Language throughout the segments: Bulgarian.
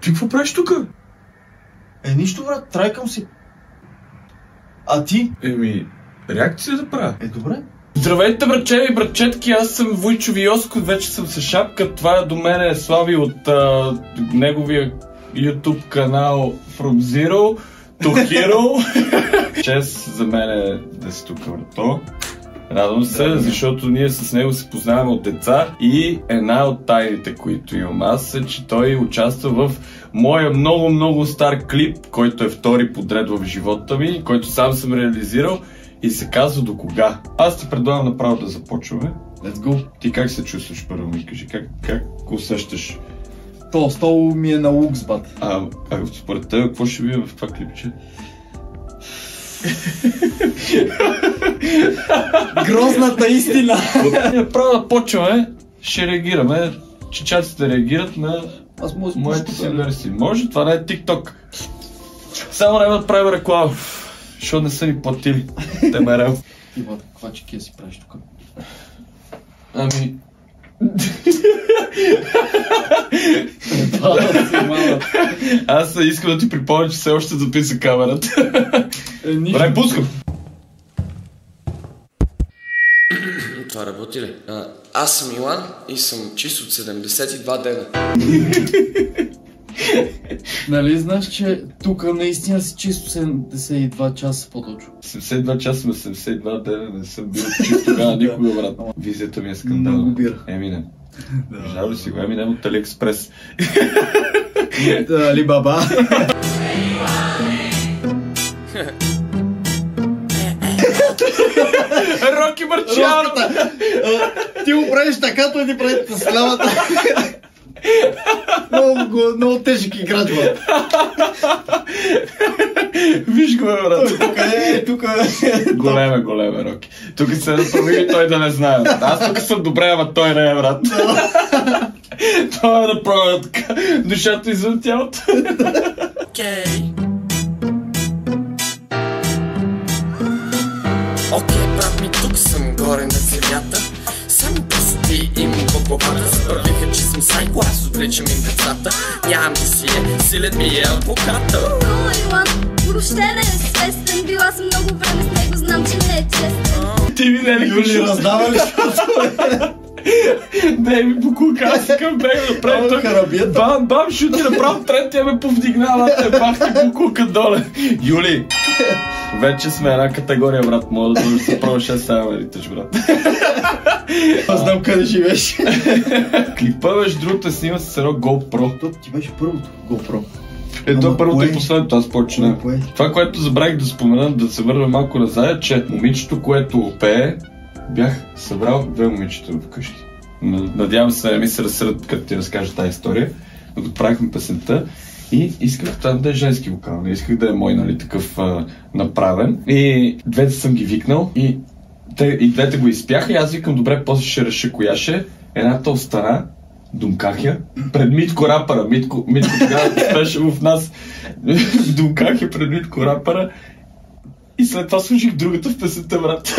Ти какво правиш тук? Нищо, брат, трайкам си. А ти? Реакция да правя. Добре. Здравейте, братчеви и братчетки, аз съм Войчо Виоско, вече съм с шапка. Това до мен е Слави от неговия YouTube канал From Zero to Hero. Чест за мен е да си тук, брато. Радвам се, защото ние с него се познаваме от деца и една от тайните, които имам аз, е, че той участва в моя много стар клип, който е втори подред в живота ми, който сам съм реализирал и се казва "До кога". Аз ти предлагам направо да започваме. Let's go. Ти как се чувстваш, първо ми кажи? Как усещаш? То стол ми е на лукс, бат. Според теб, какво ще видим в това клипче? Грозната истина! Право да почваме, ще реагираме. Чичаците реагират на моите си версии. Може, това не е TikTok. Само не да правим реклама, защото не са ни платили. Те ме рев. Ти, бат, каква чекия си правиш тук? Аз искам да ти припомня, че все още записа камерата. Добре, пускам. Това работи ли? Аз съм Илан и съм чист от 72 дена. Нали знаеш, че тук наистина си чисто 72 часа по-точно? 72 часа на 72 дена не съм бил чист тогава никога, брат. Визията ми е скандална. Много бира. Еминем. Жал ли си го? Еминем от Алиекспрес. Алибаба. Роки Марчиано! Ти го правиш така, той ти прави с лявата. Много тежък играч, бе. Виж го, брат. Тук Големе, Роки. Тук се направи той да не знае. Аз тук съм добре, ама той не е, брат. Той е да пробва така душата извън тялото. Окей, брат ми, тук съм горе на земята. Сами пъсти имам по главата. Забравиха, че съм сайко, аз отвличам им децата. Нямам да си силен ми е адвоката. Илан, въобще не е свестен. Била съм много време с него, знам, че не е честен. Ти ми не ли Юли раздава ли? Не ми покука, аз искам бега да прави той. Бам, шути направо третия ме повдигнава, бах ти покука доле. Юли, вече сме една категория, брат, мога да дължи се пробва 6 сега ме риташ, брат. Аз знам къде живееш. Клипа, между другото, снима с едно GoPro. Ти беше първото GoPro. Ето е първото и последното, аз почнем. Това, което забравих да спомена, да се върна малко назад, е, че момичето, което пее, бях събрал 2 момичета вкъщи. Надявам се да не ми се разсърдат, като ти разкажа тази история, докато правихме песента. И исках там да е женски вокал, не исках да е мой, нали, такъв направен. И двете съм ги викнал и двете го изпяха и аз викам, добре, после ще реша коя ще. Едната остана, Думкахя, пред Митко рапъра. Митко тогава спеше в нас. Думкахя пред Митко рапъра. И след това слушах другата в песента, брат.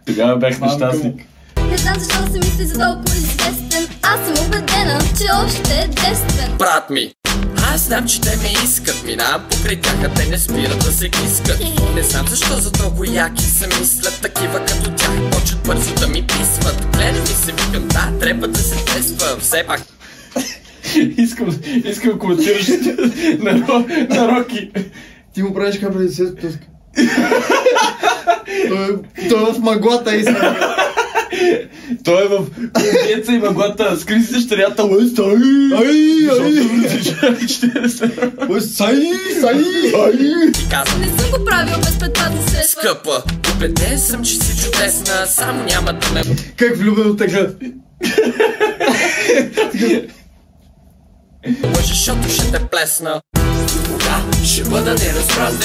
Тогава бях нещастник. Не знам защо се мисли за толкова известен. Аз съм убедена, че още е действен. Брат ми, аз знам, че те ме искат. Минавам покрай тях, а те не спират да се кискат. Не знам защо за толкова яки се мислят. Такива като тях почват бързо да ми писват. Гледа ми се, викам, да, трябва да се тества. Все пак Искам да коментираш на Роки. Ти му правиш как преди се тъска. Той е в мъглата и той е в деца и мъглата. Скри си дъщерята. ти казвам, Не съм го правил без предпазни средства. скъпа, убеден съм, че си чудесна. Само няма да ме как влюбено тега. лъжи, защото ще те плесна. Кога ще бъда неразбран?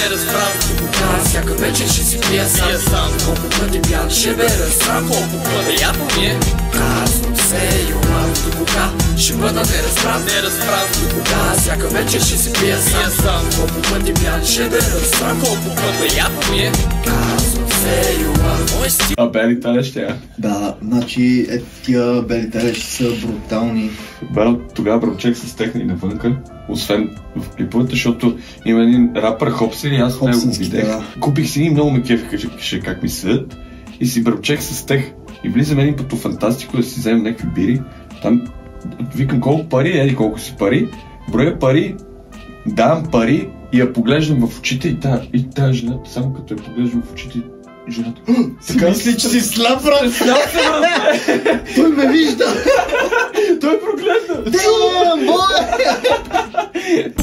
Кога всяка вечер ще си пия сам? Колко пъти бях ще бе разсрам? Колко пъти приятно ми е? Казвам се, Йоан, до кога ще бъда неразбран? Кога всяка вечер ще си пия сам? Колко пъти бях ще бе разсрам? Колко пъти приятно ми е? Казвам say you are мой стил. А бели талещи, а? Да, значи тия бели талещи са брутални. Тогава Бръмчек се стехна и навънка, освен в клиповете, защото има един рапър Хопсин и аз него го видех. Да. Купих си и много ме кефиха как ми седят и си Бръмчек с тех. И влизаме един път в Фантастико да си вземем някакви бири. Там викам колко пари, еди колко си пари, броя пари, давам пари и я поглеждам в очите и тая жената, само като я поглеждам в очите, жената. Така мисли, че си слаб, брат! Той ме вижда! Той прогледна!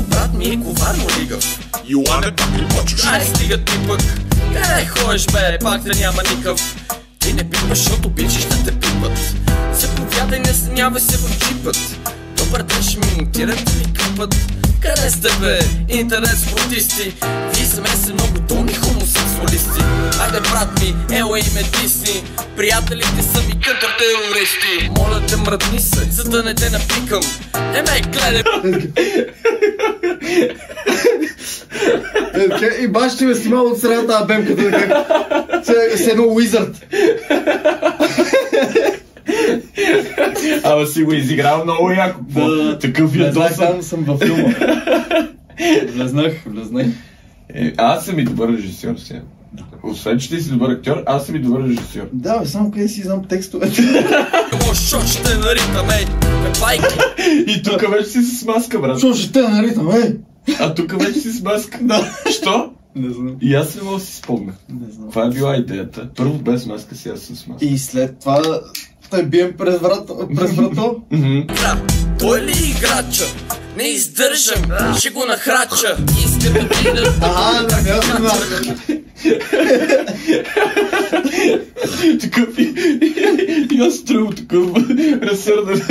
Брат ми е коварно лигав. Йоане, пак ли почваш? Ай, стига ти пък! Къде ходиш, бе? Пак да няма никакъв. Ти не пипаш, защото бичи ще те пипат. Заповядай, не смявай се в джипът. Добър ден, ще ми монтират ли клипът? Къде сте, бе? Интернет спортисти. Вие сме се много долни хомосексуалисти. Айде, брат ми, ела и ме дисни. Приятелите са ми контртерористи. Моля те, мръдни се, за да не те напикам. Не ме гледай. И баш ще ме снимал от средата на бемката, с едно уизърд. Ама си го изиграл много яко. Такъв влезнах, там съм във филма. Влезнах. Аз съм и добър режисьор сега. Освен, че ти си добър актьор, аз съм и добър режисьор. Да, бе, само къде си знам текстовете. Шо ще те наритам, ей! Пайки! И тук вече си с маска, брат. Шо ще те наритам, ей! А тук вече си с маска. Да. Що? Не знам. И аз не мога да си спомня. Не знам. Това е била идеята. Първо без маска, сега с маска. И след това той бием през врато. Той ли играча? Не издържам, ще го нахрача. Иска да видя. Такъв и аз тръгвам такъв разсърден.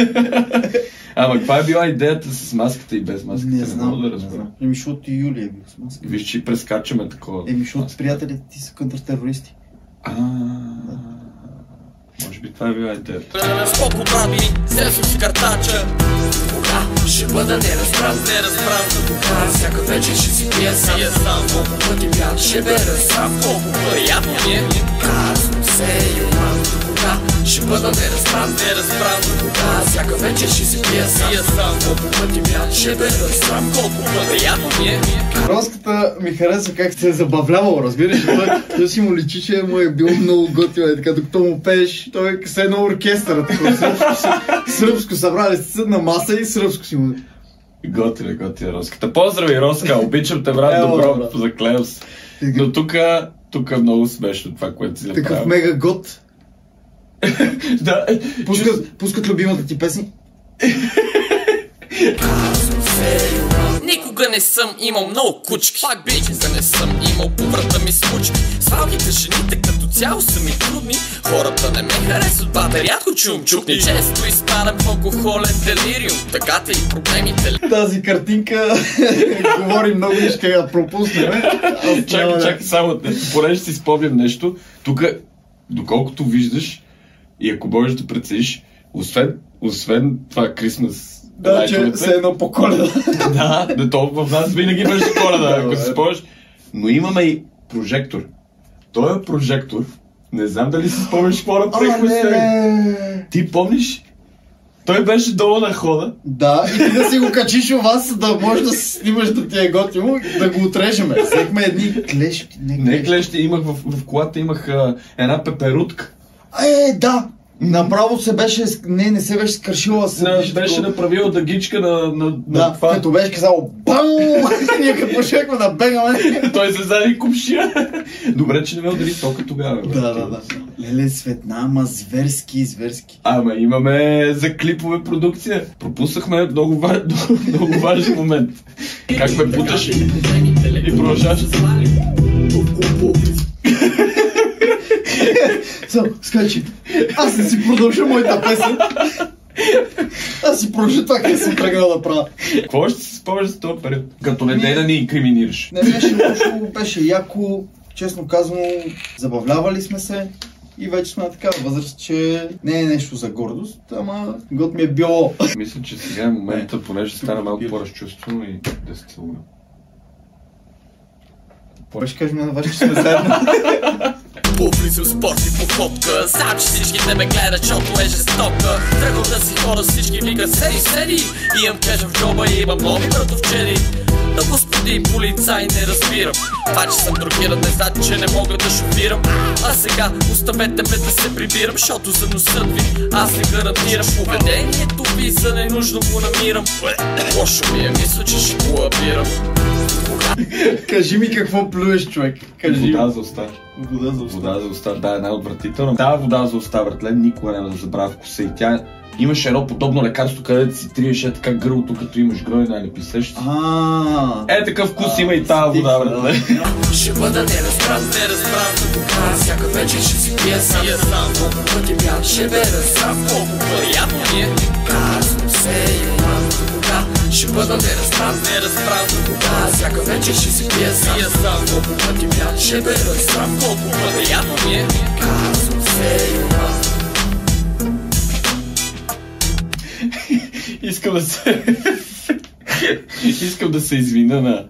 Ама каква е била идеята с маската и без маската? Не знам да разбера. Защото и Юлия е бил с маска. Виж, че прескачаме такова. Защото приятелите ти са контртерористи. Може би това е била идеята. Споко, браби, сесо си картача. Кога ще бъда неразбран. Кога всяка вечер ще си пия сам. Колко пъти бях ще бе разсам. Колко приятно ми е. Казвам се, Йоан. Кога ще бъда неразбран. Кога всяка вечер ще си пия сам. Колко пъти бях ще бе разсам. Колко приятно ми е. Роската ми харесва как се е забавлявал, разбираш? Той си му личи, че му е бил много готино, така докато му пееш, той е с едно оркестъра, сръбско събрали се на маса и сръбско си му. Готина, Роската. Поздрави, Роска, обичам те, брат, добро, заклеям се. Но тук е много смешно това, което си направил. Такъв мега гот. Да. Пускат любимата ти песни. Никога не съм имал много кучки. Пак бича не съм имал по врата ми случки. Славните жените като цяло са ми трудни. Хората не ме харесват, бата рядко чум чукни. Често изпадам в алкохолен делириум. Тъгата и проблемите. Тази картинка говори много и ще я пропуснем. Чакай, само, понеже си спомням нещо. Тук, доколкото виждаш и ако можеш да прецениш, освен това Крисмас. Да, че се едно по Коледа. Да, то в нас винаги беше Коледа, ако се спомняш. Но имаме и прожектор. Той е прожектор. Не знам дали си спомняш какво направихме с него. Ти помниш? Той беше долу на хода. Да, и ти да си го качиш у вас, да можеш да си снимаш да ти е готино, да го отрежеме. Взехме едни клещи. Не клещи, имах в колата имах една пеперутка. Да! Направо се беше, не се беше скършила. Беше направила дъгичка на това. Като беше казал БАМ! Ние като почекваме да бегаме. Той се зади купшия. Добре, че не ме удари тока тогава. Да. Леле, Светна, ама зверски. Ама имаме за клипове продукция. Пропуснахме много важен момент. Как ме путаш и продължаваш. Скачи. Аз не си продължа моята песен. Аз си продължа това, къде съм тръгнал да правя. Какво ще си спомняш за този период? Като не да ни инкриминираш. Не беше лошо, беше яко. Честно казано, забавлявали сме се. И вече сме на такава възраст, че не е нещо за гордост, ама год ми е било. Мисля, че сега е момента, понеже стана малко по-разчувствено и да се целуна. Поръж, кажем на вас, че сме заедно. Повлизам спорт и походка. Знам, че всички не ме гледат, защото е жестока. Тръгвам да си хора, всички викат седи. Имам кежа в джоба и имам нови братовчери. Но господин полицай не разбирам. Това, че съм дрогиран, не значи, че не мога да шофирам. А сега оставете ме да се прибирам, защото за носът ви аз не гарантирам. Поведението ви за ненужно го намирам. Лошо ми е, мисля, че ще го абирам. Кажи ми какво плюеш, човек. Кажи. Вода за уста. Вода за уста. Вода за уста, да, е най-отвратителна. Тази вода за уста, братле, никога няма да забравя вкуса и тя. Имаше едно подобно лекарство, където си триеше така гърлото, като имаш гройна или писеш. Такъв вкус има и тази вода, братле. Ще бъда неразбран. Всяка вечер ще си пия сам. Колко пъти бях, ще бе разстрам. Колко приятно ми е. Казвам се и умам вода. Ще бъда неразбран. Всяка вечер ще си пия сам. Колко пъти бях, ще бе разстрам. Колко приятно ми е. Казвам се и умам. Искам да се извиня на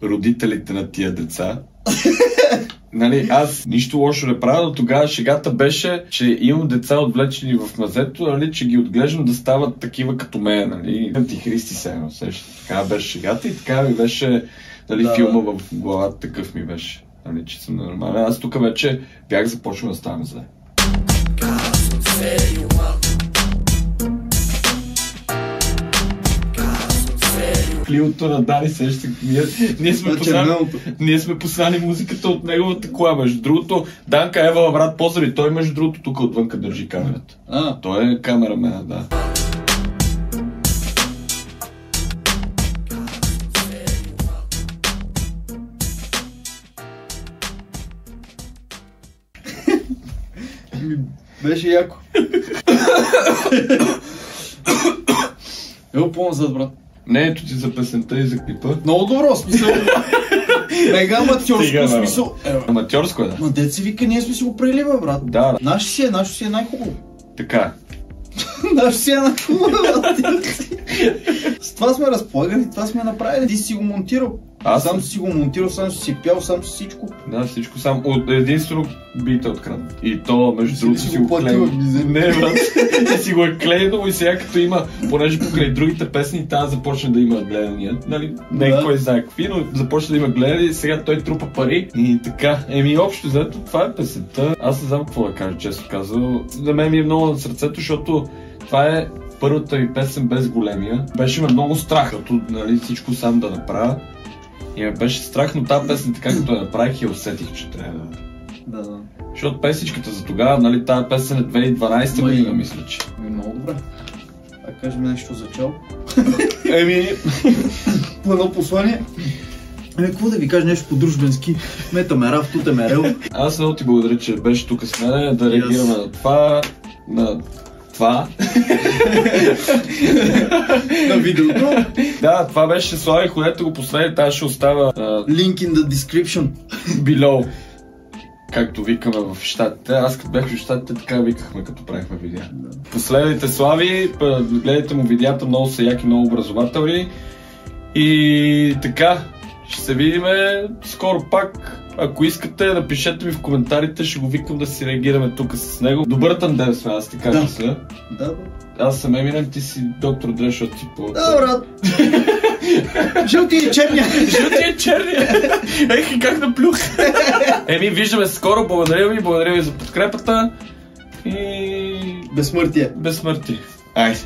родителите на тия деца. Нали, аз нищо лошо не правя, но тогава шегата беше, че имам деца отвлечени в мазето, нали, че ги отглеждам да стават такива като мен, нали. Антихристи се едно, сеща. Така беше шегата и така ми беше, нали, филма в главата такъв ми беше. Нали, че съм нормален. Аз тук вече бях започнал да ставам зле. Казвам се и умам. Клиото на Дани сеща. Ние сме послали музиката от неговата кола. Между другото, Данка Ева, брат, поздрави. Той между другото тук отвънка държи камерата. Той е камерамена, да. Беше яко. Ево по-назад, брат. Не, ето ти за песента и за клипа. Много добро, смисъл. Мега аматьорско смисъл. Аматьорско е, да. Ма дет си вика, ние сме си го прели, бе, брат. Да. Нашо си е най-хубаво. Така. Нашо си е най-хубаво, брат. С това сме разполагали, това сме направили. Ти си го монтирал. Аз сам си го монтирал, сам си пял, сам си всичко. Да, всичко сам. Единствено бита откраднат. И то, между другото, си го клейнал. Не, брат. Ти си го е клейнал и сега като има, понеже покрай другите песни, тази започна да има гледания. Нали? Не кой знае какви, но започна да има гледания и сега той трупа пари. И така. Общо взето, това е песента. Аз не знам какво да кажа, често казал. За мен ми е много на сърцето, защото това е първата ми песен без големия. Беше ме много страх, като нали, всичко сам да направя. И ме беше страх, но тази песен така като я направих и усетих, че трябва да... Да. Защото песичката за тогава, нали, тази песен е 2012 година, мисля, че. Много добре. А кажем нещо за чао. По едно послание. Какво да ви кажа нещо по-дружбенски? Мета ме рав, туте ме рел. Аз много ти благодаря, че беше тук с мен, да реагираме на това. На видеото. Да, това беше Слави, ходете го последни, тази ще остава... Link in the description. Below. Както викаме в щатите. Аз като бях в щатите, така викахме, като правихме видеа. Последните Слави, гледайте му видеята, много са яки, много образователни. И така, ще се видиме скоро пак. Ако искате, напишете ми в коментарите, ще го викам да си реагираме тук с него. Добър тандем сме, аз ти кажа се. Да. Аз съм Еминем, ти си доктор Дре, защото си по... Да, брат. Жълти и черния. Жълти и черния. Ех, как да плюх. Виждаме се скоро. Благодаря ви за подкрепата. И... Безсмъртие. Безсмъртие. Айде.